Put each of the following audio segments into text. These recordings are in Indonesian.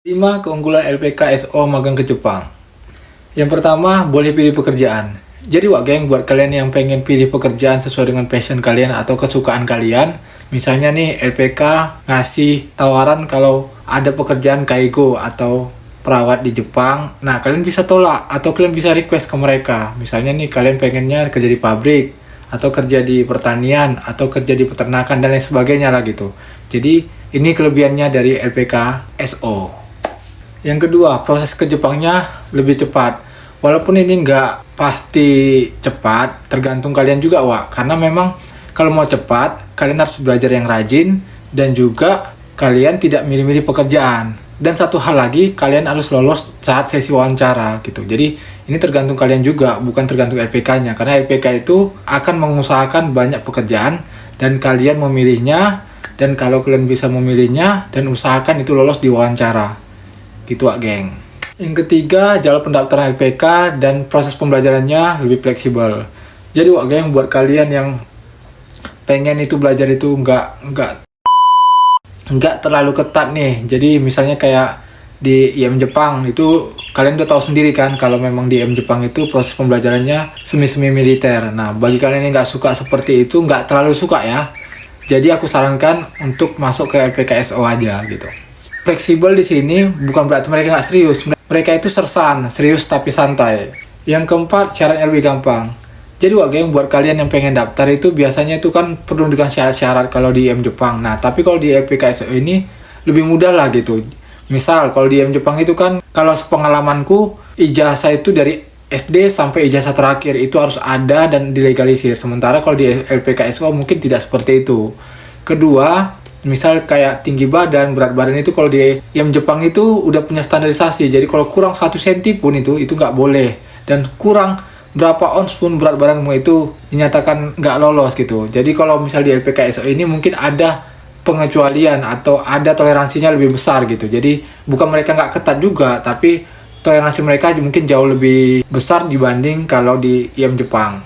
5 keunggulan LPKSO magang ke Jepang. Yang pertama, boleh pilih pekerjaan. Jadi geng, buat kalian yang pengen pilih pekerjaan sesuai dengan passion kalian atau kesukaan kalian, misalnya nih LPK ngasih tawaran kalau ada pekerjaan kaigo atau perawat di Jepang, nah kalian bisa tolak atau kalian bisa request ke mereka. Misalnya nih kalian pengennya kerja di pabrik atau kerja di pertanian atau kerja di peternakan dan lain sebagainya lah gitu. Jadi ini kelebihannya dari LPKSO. Yang kedua, proses ke Jepangnya lebih cepat. Walaupun ini nggak pasti cepat, tergantung kalian juga, karena memang kalau mau cepat, kalian harus belajar yang rajin dan juga kalian tidak milih-milih pekerjaan. Dan satu hal lagi, kalian harus lolos saat sesi wawancara gitu. Jadi ini tergantung kalian juga, bukan tergantung LPK-nya. Karena LPK itu akan mengusahakan banyak pekerjaan dan kalian memilihnya. Dan kalau kalian bisa memilihnya dan usahakan itu lolos di wawancara. Gitu geng. Yang ketiga, jalur pendaftaran LPK dan proses pembelajarannya lebih fleksibel. Jadi geng, buat kalian yang pengen itu belajar itu nggak terlalu ketat nih. Jadi misalnya kayak di IM Jepang itu kalian udah tahu sendiri kan kalau memang di IM Jepang itu proses pembelajarannya semi militer. Nah, bagi kalian yang nggak suka seperti itu, nggak terlalu suka ya. Jadi aku sarankan untuk masuk ke LPKSO aja gitu. Fleksibel di sini bukan berarti mereka nggak serius. Mereka itu sersan, serius tapi santai. Yang keempat, syaratnya lebih gampang. Jadi geng, buat kalian yang pengen daftar itu biasanya itu kan perlu dengan syarat-syarat kalau di IM Jepang. Nah, tapi kalau di LPKSO ini lebih mudah lah gitu. Misal kalau di IM Jepang itu kan, kalau sepengalamanku ijazah itu dari SD sampai ijazah terakhir itu harus ada dan dilegalisir. Sementara kalau di LPKSO mungkin tidak seperti itu. Kedua, misal kayak tinggi badan, berat badan itu kalau di IM Jepang itu udah punya standarisasi. Jadi kalau kurang 1 cm pun itu nggak boleh. Dan kurang berapa ons pun berat badanmu itu dinyatakan nggak lolos gitu. Jadi kalau misal di LPKSO ini mungkin ada pengecualian atau ada toleransinya lebih besar gitu. Jadi bukan mereka nggak ketat juga, tapi toleransi mereka mungkin jauh lebih besar dibanding kalau di IM Jepang.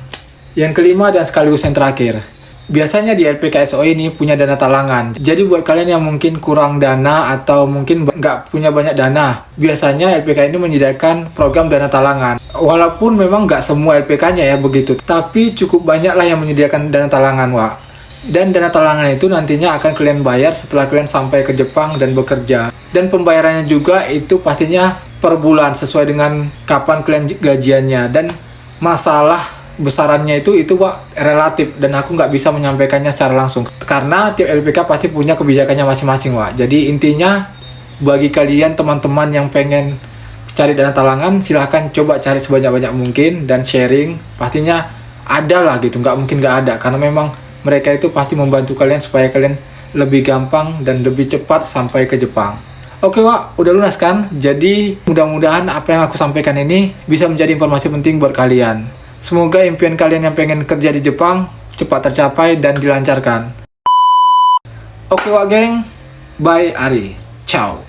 Yang kelima dan sekaligus yang terakhir, biasanya di LPKSO ini punya dana talangan. Jadi buat kalian yang mungkin kurang dana atau mungkin nggak punya banyak dana, biasanya LPK ini menyediakan program dana talangan. Walaupun memang nggak semua LPK-nya ya begitu, tapi cukup banyak lah yang menyediakan dana talangan, Dan dana talangan itu nantinya akan kalian bayar setelah kalian sampai ke Jepang dan bekerja. Dan pembayarannya juga itu pastinya per bulan sesuai dengan kapan kalian gajiannya. Dan masalah besarannya itu relatif dan aku nggak bisa menyampaikannya secara langsung karena tiap LPK pasti punya kebijakannya masing-masing. Jadi intinya bagi kalian teman-teman yang pengen cari dana talangan, silahkan coba cari sebanyak-banyak mungkin dan sharing, pastinya ada lah gitu, nggak mungkin nggak ada karena memang mereka itu pasti membantu kalian supaya kalian lebih gampang dan lebih cepat sampai ke Jepang. Oke udah lunas kan? Jadi mudah-mudahan apa yang aku sampaikan ini bisa menjadi informasi penting buat kalian. Semoga impian kalian yang pengen kerja di Jepang cepat tercapai dan dilancarkan. Oke geng, bye Ari, ciao.